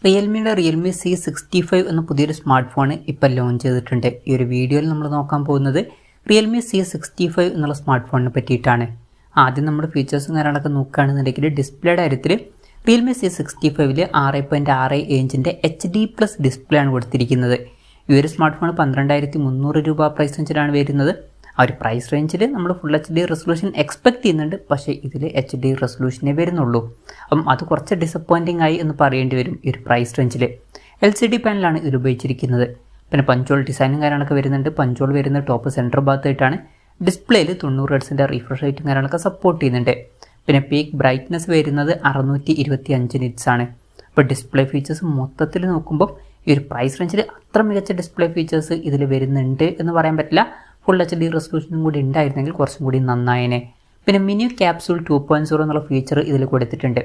റിയൽമിയുടെ Realme C65 എന്ന പുതിയൊരു smart phone ഇപ്പോൾ ലോഞ്ച് ചെയ്തിട്ടുണ്ട്. ഈ ഒരു വീഡിയോയിൽ നമ്മൾ നോക്കാൻ പോകുന്നത് റിയൽമി C65 എന്നുള്ള സ്മാർട്ട് ഫോണിനെ പറ്റിയിട്ടാണ്. ആദ്യം നമ്മുടെ ഫീച്ചേഴ്സും കാര്യങ്ങളൊക്കെ നോക്കുകയാണെന്നുണ്ടെങ്കിൽ ഡിസ്പ്ലേയുടെ കാര്യത്തിൽ റിയൽമി C65 6.6 ഇഞ്ചിൻ്റെ HD+ ഡിസ്പ്ലേ ആണ് കൊടുത്തിരിക്കുന്നത്. ഈ ഒരു സ്മാർട്ട് ഫോൺ 12,300 രൂപ പ്രൈസ് റേഞ്ചിലാണ് വരുന്നത്. ആ ഒരു പ്രൈസ് റേഞ്ചിൽ നമ്മൾ ഫുൾ HD റെസൊല്യൂഷൻ എക്സ്പെക്ട് ചെയ്യുന്നുണ്ട്, പക്ഷേ ഇതിൽ HD റെസൊല്യൂഷനേ വരുന്നുള്ളൂ. അപ്പം അത് കുറച്ച് ഡിസപ്പോയിൻറ്റിംഗ് ആയി എന്ന് പറയേണ്ടി വരും. ഈ ഒരു പ്രൈസ് റേഞ്ചിൽ LCD പാനലാണ് ഇതിൽ ഉപയോഗിച്ചിരിക്കുന്നത്. പിന്നെ പഞ്ചോൾ ഡിസൈനും കാര്യങ്ങളൊക്കെ വരുന്നുണ്ട്. പഞ്ചോൾ വരുന്ന ടോപ്പ് സെൻറ്റർ ഭാഗത്തായിട്ടാണ്. ഡിസ്പ്ലേയിൽ 90 ഹെർട്സിൻ്റെ റിഫ്രഷ് റേറ്റും കാര്യങ്ങളൊക്കെ സപ്പോർട്ട് ചെയ്യുന്നുണ്ട്. പിന്നെ പീക്ക് ബ്രൈറ്റ്നസ് വരുന്നത് 625 നിറ്റ്സ് ആണ്. ഇപ്പോൾ ഡിസ്പ്ലേ ഫീച്ചേഴ്സ് മൊത്തത്തിൽ നോക്കുമ്പോൾ ഈ ഒരു പ്രൈസ് റേഞ്ചിൽ അത്ര മികച്ച ഡിസ്പ്ലേ ഫീച്ചേഴ്സ് ഇതിൽ വരുന്നുണ്ട് എന്ന് പറയാൻ പറ്റില്ല. ഫുൾ HD റെസൊല്യൂഷനും കൂടി ഉണ്ടായിരുന്നെങ്കിൽ കുറച്ചും കൂടി നന്നായേനെ. പിന്നെ മിനി ക്യാപ്സൂൾ 2.0 എന്നുള്ള ഫീച്ചർ ഇതിൽ കൊടുത്തിട്ടുണ്ട്.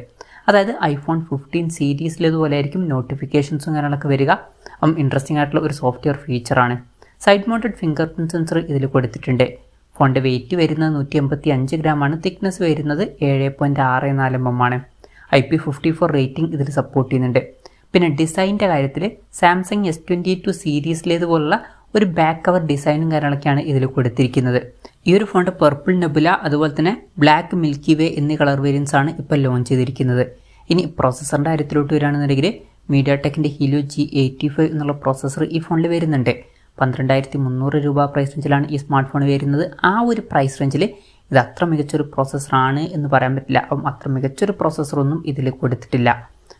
അതായത് iPhone 15 സീരീസിലേതുപോലെ ആയിരിക്കും നോട്ടിഫിക്കേഷൻസും കാര്യങ്ങളൊക്കെ വരിക. ഇൻട്രസ്റ്റിംഗ് ആയിട്ടുള്ള ഒരു സോഫ്റ്റ്വെയർ ഫീച്ചറാണ്. Side mounted finger print sensor ഇതിൽ കൊടുത്തിട്ടുണ്ട്. ഫോണിൻ്റെ വെയിറ്റ് വരുന്നത് 185 ഗ്രാമാണ്. തിക്നെസ് വരുന്നത് 7.64 mm ആണ്. IP54 റേറ്റിംഗ് ഇതിൽ സപ്പോർട്ട് ചെയ്യുന്നുണ്ട്. പിന്നെ ഡിസൈനിൻ്റെ കാര്യത്തിൽ സാംസങ് S22 സീരീസിലേതുപോലുള്ള ഒരു ബാക്ക് കവർ ഡിസൈനും കാര്യങ്ങളൊക്കെയാണ് ഇതിൽ കൊടുത്തിരിക്കുന്നത്. ഈ ഒരു ഫോണിൻ്റെ പർപ്പിൾ നെബുല അതുപോലെ തന്നെ ബ്ലാക്ക് മിൽക്കി വേ എന്നീ കളർ വേരിയൻസ് ആണ് ഇപ്പോൾ ലോഞ്ച് ചെയ്തിരിക്കുന്നത്. ഇനി പ്രോസസ്സറിൻ്റെ കാര്യത്തിലോട്ട് വരികയാണെന്നുണ്ടെങ്കിൽ മീഡിയാടെക്കിൻ്റെ ഹീലിയോ G85 എന്നുള്ള പ്രോസസ്സർ ഈ ഫോണിൽ വരുന്നുണ്ട്. 12,300 രൂപ പ്രൈസ് റേഞ്ചിലാണ് ഈ സ്മാർട്ട് ഫോൺ വരുന്നത്. ആ ഒരു പ്രൈസ് റേഞ്ചിൽ ഇത് അത്ര മികച്ചൊരു പ്രോസസ്സറാണ് എന്ന് പറയാൻ പറ്റില്ല. അത്ര മികച്ചൊരു പ്രോസസ്സറൊന്നും ഇതിൽ കൊടുത്തിട്ടില്ല.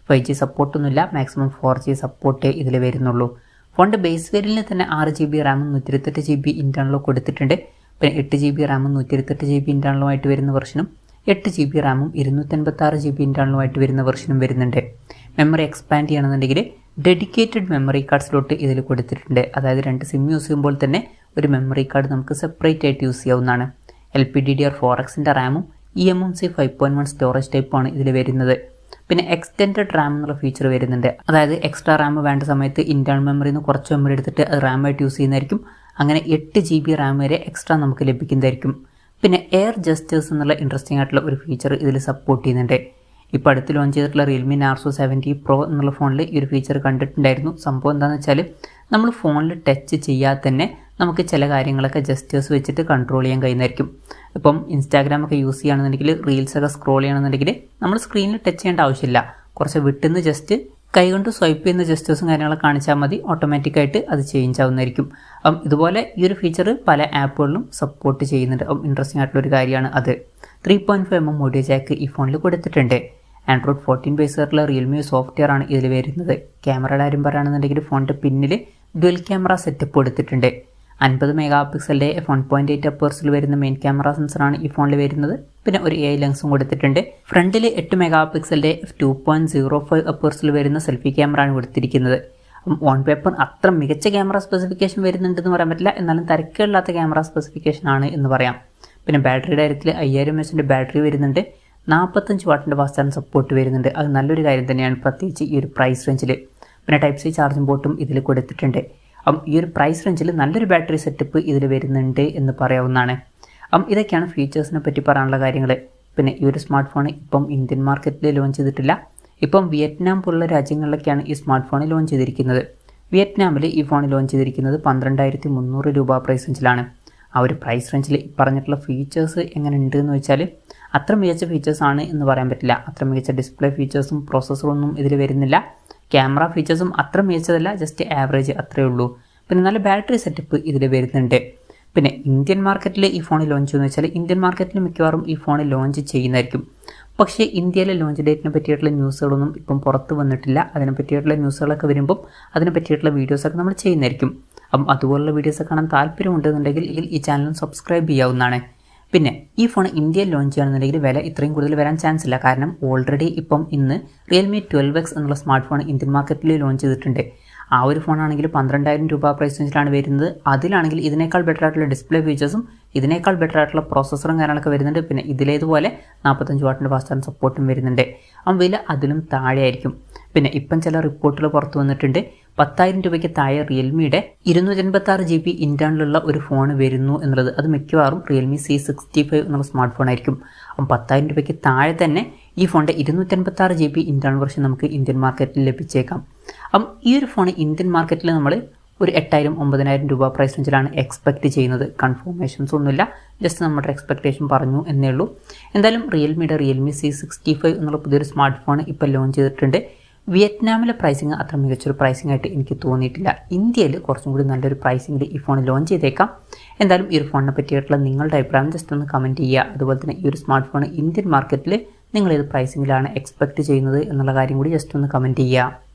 5G സപ്പോർട്ടൊന്നുമില്ല. മാക്സിമം 4G സപ്പോർട്ടേ ഇതിൽ വരുന്നുള്ളൂ. ഫോണിൻ്റെ ബേസ് വേരിയന്റിൽ തന്നെ 6GB റാമും 128GB ഇൻറ്റേർണലും കൊടുത്തിട്ടുണ്ട്. പിന്നെ 8GB റാമും 128GB ഇൻറ്റേർണലുമായിട്ട് വരുന്ന വെർഷനും 8GB റാമും 256GB ഇൻറ്റേർണലുമായിട്ട് വരുന്ന വെർഷനും വരുന്നുണ്ട്. മെമ്മറി എക്സ്പാൻഡ് ചെയ്യണമെന്നുണ്ടെങ്കിൽ ഡെഡിക്കേറ്റഡ് മെമ്മറി കാർഡ് സ്ലോട്ട് ഇതിൽ കൊടുത്തിട്ടുണ്ട്. അതായത് 2 സിം യൂസ് ചെയ്യുമ്പോൾ തന്നെ ഒരു മെമ്മറി കാർഡ് നമുക്ക് സെപ്പറേറ്റ് ആയിട്ട് യൂസ് ചെയ്യാവുന്നതാണ്. LPDDR4Xൻ്റെ റാമും eMMC 5.1 സ്റ്റോറേജ് ടൈപ്പാണ് ഇതിൽ വരുന്നത്. പിന്നെ എക്സ്റ്റെൻഡഡ് റാം എന്നുള്ള ഫീച്ചർ വരുന്നുണ്ട്. അതായത് എക്സ്ട്രാ റാം വേണ്ട സമയത്ത് ഇൻറ്റേർണൽ മെമ്മറിയിൽ നിന്ന് കുറച്ച് മെമ്മറി എടുത്തിട്ട് അത് റാമായിട്ട് യൂസ് ചെയ്യുന്നതായിരിക്കും. അങ്ങനെ 8GB റാം വരെ എക്സ്ട്രാ നമുക്ക് ലഭിക്കുന്നതായിരിക്കും. പിന്നെ എയർ ജസ്റ്റേഴ്സ് എന്നുള്ള ഇൻട്രസ്റ്റിംഗ് ആയിട്ടുള്ള ഒരു ഫീച്ചർ ഇതിൽ സപ്പോർട്ട് ചെയ്യുന്നുണ്ട്. ഇപ്പോൾ അടുത്ത് ലോഞ്ച് ചെയ്തിട്ടുള്ള റിയൽമി നാർസോ 70 Pro എന്നുള്ള ഫോണിൽ ഈ ഒരു ഫീച്ചർ കണ്ടിട്ടുണ്ടായിരുന്നു. സംഭവം എന്താണെന്ന് വെച്ചാൽ നമ്മൾ ഫോണിൽ ടച്ച് ചെയ്യാതെ തന്നെ നമുക്ക് ചില കാര്യങ്ങളൊക്കെ ജസ്റ്റേഴ്സ് വെച്ചിട്ട് കൺട്രോൾ ചെയ്യാൻ കഴിയുന്നതായിരിക്കും. ഇപ്പം ഇൻസ്റ്റാഗ്രാമൊക്കെ യൂസ് ചെയ്യുകയാണെന്നുണ്ടെങ്കിൽ റീൽസൊക്കെ സ്ക്രോൾ ചെയ്യണമെന്നുണ്ടെങ്കിൽ നമ്മൾ സ്ക്രീനിൽ ടച്ച് ചെയ്യേണ്ട ആവശ്യമില്ല. കുറച്ച് വിട്ടുനിന്ന് ജസ്റ്റ് കൈകൊണ്ട് സ്വൈപ്പ് ചെയ്യുന്ന ജസ്റ്റേഴ്സും കാര്യങ്ങളൊക്കെ കാണിച്ചാൽ മതി, ഓട്ടോമാറ്റിക്കായിട്ട് അത് ചേഞ്ച് ആവുന്നതായിരിക്കും. ഇതുപോലെ ഈ ഒരു ഫീച്ചർ പല ആപ്പുകളിലും സപ്പോർട്ട് ചെയ്യുന്നുണ്ട്. ഇൻട്രസ്റ്റിംഗ് ആയിട്ടുള്ളൊരു കാര്യമാണ് അത്. 3.5mm ഓഡിയോ ജാക്ക് ഈ ഫോണിൽ കൊടുത്തിട്ടുണ്ട്. Android 14 ബേസ് ആയിട്ടുള്ള റിയൽമി സോഫ്റ്റ്വെയർ ആണ് ഇതിൽ വരുന്നത്. ക്യാമറയുടെ കാര്യം പറയുകയാണെന്നുണ്ടെങ്കിൽ ഫോണിൻ്റെ പിന്നിൽ ഡ്യുവൽ ക്യാമറ സെറ്റപ്പ് കൊടുത്തിട്ടുണ്ട്. 50 മെഗാപിക്സലിൻ്റെ f1.8 അപ്പേഴ്സിൽ വരുന്ന മെയിൻ ക്യാമറ സെൻസറാണ് ഈ ഫോണിൽ വരുന്നത്. പിന്നെ ഒരു AI ലെൻസും കൊടുത്തിട്ടുണ്ട്. ഫ്രണ്ടിൽ 8 മെഗാപിക്സലിൻ്റെ f2.05 അപ്പേഴ്സിൽ വരുന്ന സെൽഫി ക്യാമറ ആണ് കൊടുത്തിരിക്കുന്നത്. ഓൺ പേപ്പർ അത്ര മികച്ച ക്യാമറ സ്പെസിഫിക്കേഷൻ വരുന്നുണ്ടെന്ന് പറയാൻ പറ്റില്ല, എന്നാലും തിരക്കില്ലാത്ത ക്യാമറ സ്പെസിഫിക്കേഷൻ ആണ് എന്ന് പറയാം. പിന്നെ ബാറ്ററിയുടെ കാര്യത്തിൽ 5000 mAh ബാറ്ററി വരുന്നുണ്ട്. 45 വാട്ടിൻ്റെ ഫാസ്റ്റ് ചാർജിങ് സപ്പോർട്ട് വരുന്നുണ്ട്. അത് നല്ലൊരു കാര്യം തന്നെയാണ്, പ്രത്യേകിച്ച് ഈ ഒരു പ്രൈസ് റേഞ്ചിൽ. പിന്നെ Type-C ചാർജിംഗ് പോർട്ടും ഇതിൽ കൊടുത്തിട്ടുണ്ട്. ഈ ഒരു പ്രൈസ് റേഞ്ചിൽ നല്ലൊരു ബാറ്ററി സെറ്റപ്പ് ഇതിൽ വരുന്നുണ്ട് എന്ന് പറയാവുന്നതാണ്. ഇതൊക്കെയാണ് ഫീച്ചേഴ്സിനെ പറ്റി പറയാനുള്ള കാര്യങ്ങൾ. പിന്നെ ഈ ഒരു സ്മാർട്ട് ഫോൺ ഇപ്പം ഇന്ത്യൻ മാർക്കറ്റിൽ ലോഞ്ച് ചെയ്തിട്ടില്ല. ഇപ്പം വിയറ്റ്നാം പോലുള്ള രാജ്യങ്ങളിലൊക്കെയാണ് ഈ സ്മാർട്ട് ഫോൺ ലോഞ്ച് ചെയ്തിരിക്കുന്നത്. വിയറ്റ്നാമിൽ ഈ ഫോൺ ലോഞ്ച് ചെയ്തിരിക്കുന്നത് 12,300 രൂപ പ്രൈസ് റേഞ്ചിലാണ്. ആ ഒരു പ്രൈസ് റേഞ്ചിൽ പറഞ്ഞിട്ടുള്ള ഫീച്ചേഴ്സ് എങ്ങനെ ഉണ്ട് എന്ന് വെച്ചാൽ അത്ര മികച്ച ഫീച്ചേഴ്സാണ് എന്ന് പറയാൻ പറ്റില്ല. അത്ര മികച്ച ഡിസ്പ്ലേ ഫീച്ചേഴ്സും പ്രോസസ്സറൊന്നും ഇതിൽ വരുന്നില്ല. ക്യാമറ ഫീച്ചേഴ്സും അത്ര മികച്ചതല്ല, ജസ്റ്റ് ആവറേജ് അത്രയേ ഉള്ളൂ. പിന്നെ നല്ല ബാറ്ററി സെറ്റപ്പ് ഇതിൽ വരുന്നുണ്ട്. പിന്നെ ഇന്ത്യൻ മാർക്കറ്റിൽ ഈ ഫോൺ ലോഞ്ച് ചെയ്യുമെന്ന് വെച്ചാൽ ഇന്ത്യൻ മാർക്കറ്റിൽ മിക്കവാറും ഈ ഫോൺ ലോഞ്ച് ചെയ്യുന്നതായിരിക്കും. പക്ഷേ ഇന്ത്യയിലെ ലോഞ്ച് ഡേറ്റിനെ പറ്റിയിട്ടുള്ള ന്യൂസുകളൊന്നും ഇപ്പം പുറത്ത് വന്നിട്ടില്ല. അതിനെ പറ്റിയിട്ടുള്ള ന്യൂസുകളൊക്കെ വരുമ്പം അതിനെ പറ്റിയിട്ടുള്ള വീഡിയോസൊക്കെ നമ്മൾ ചെയ്യുന്നതായിരിക്കും. അതുപോലുള്ള വീഡിയോസൊക്കെ കാണാൻ താല്പര്യമുണ്ടെന്നുണ്ടെങ്കിൽ ഈ ചാനൽ സബ്സ്ക്രൈബ് ചെയ്യാവുന്നതാണ്. പിന്നെ ഈ ഫോൺ ഇന്ത്യയിൽ ലോഞ്ച് ചെയ്യുകയാണെന്നുണ്ടെങ്കിൽ വില ഇത്രയും കൂടുതൽ വരാൻ ചാൻസ് ഇല്ല. കാരണം ഓൾറെഡി ഇപ്പം ഇന്ന് റിയൽമി 12X എന്നുള്ള സ്മാർട്ട് ഫോൺ ഇന്ത്യൻ മാർക്കറ്റിൽ ലോഞ്ച് ചെയ്തിട്ടുണ്ട്. ആ ഒരു ഫോണാണെങ്കിൽ 12,000 രൂപ പ്രൈസ് റേഞ്ചിലാണ് വരുന്നത്. അതിലാണെങ്കിൽ ഇതിനേക്കാൾ ബെറ്റർ ആയിട്ടുള്ള ഡിസ്പ്ലേ ഫീച്ചേഴ്സും ഇതിനേക്കാൾ ബെറ്റർ ആയിട്ടുള്ള പ്രോസസ്സറും കാര്യങ്ങളൊക്കെ വരുന്നുണ്ട്. പിന്നെ ഇതിലേതുപോലെ 45 വാട്ടിൻ്റെ ഫാസ്റ്റ് ചാർജിങ് സപ്പോർട്ടും വരുന്നുണ്ട്. വില അതിലും താഴെ ആയിരിക്കും. പിന്നെ ഇപ്പം ചില റിപ്പോർട്ടുകൾ പുറത്തു വന്നിട്ടുണ്ട്. 10,000 രൂപയ്ക്ക് താഴെ റിയൽമിയുടെ 256GB ഇൻറ്റേർണലുള്ള ഒരു ഫോൺ വരുന്നു എന്നുള്ളത്. അത് മിക്കവാറും റിയൽമി C65 എന്നുള്ള സ്മാർട്ട് ഫോൺ ആയിരിക്കും. 10,000 രൂപയ്ക്ക് താഴെ തന്നെ ഈ ഫോണിൻ്റെ 256 GB ഇൻറ്റേർണൽ വെർഷൻ നമുക്ക് ഇന്ത്യൻ മാർക്കറ്റിൽ ലഭിച്ചേക്കാം. അപ്പം ഈ ഒരു ഫോൺ ഇന്ത്യൻ മാർക്കറ്റിൽ നമ്മൾ ഒരു 8,000-9,000 രൂപ പ്രൈസ് റേഞ്ചിലാണ് എക്സ്പെക്റ്റ് ചെയ്യുന്നത്. കൺഫർമേഷൻസ് ഒന്നുമില്ല, ജസ്റ്റ് നമ്മുടെ എക്സ്പെക്റ്റേഷൻ പറഞ്ഞു എന്നേ ഉള്ളൂ. എന്തായാലും റിയൽമി C65 എന്നുള്ള പുതിയൊരു സ്മാർട്ട് ഫോൺ ഇപ്പോൾ ലോഞ്ച് ചെയ്തിട്ടുണ്ട്. വിയറ്റ്നാമിലെ പ്രൈസിങ് അത്ര മികച്ചൊരു പ്രൈസിംഗ് ആയിട്ട് എനിക്ക് തോന്നിയിട്ടില്ല. ഇന്ത്യയിൽ കുറച്ചും കൂടി നല്ലൊരു പ്രൈസിംഗിൽ ഈ ഫോൺ ലോഞ്ച് ചെയ്തേക്കാം. എന്തായാലും ഈ ഒരു ഫോണിനെ പറ്റിയിട്ടുള്ള നിങ്ങളുടെ അഭിപ്രായം ജസ്റ്റ് ഒന്ന് കമൻറ്റ് ചെയ്യുക. അതുപോലെ തന്നെ ഈ ഒരു സ്മാർട്ട് ഫോൺ ഇന്ത്യൻ മാർക്കറ്റിൽ നിങ്ങൾ ഏത് പ്രൈസിങ്ങിലാണ് എക്സ്പെക്റ്റ് ചെയ്യുന്നത് എന്നുള്ള കാര്യം കൂടി ജസ്റ്റ് ഒന്ന് കമൻറ്റ് ചെയ്യുക.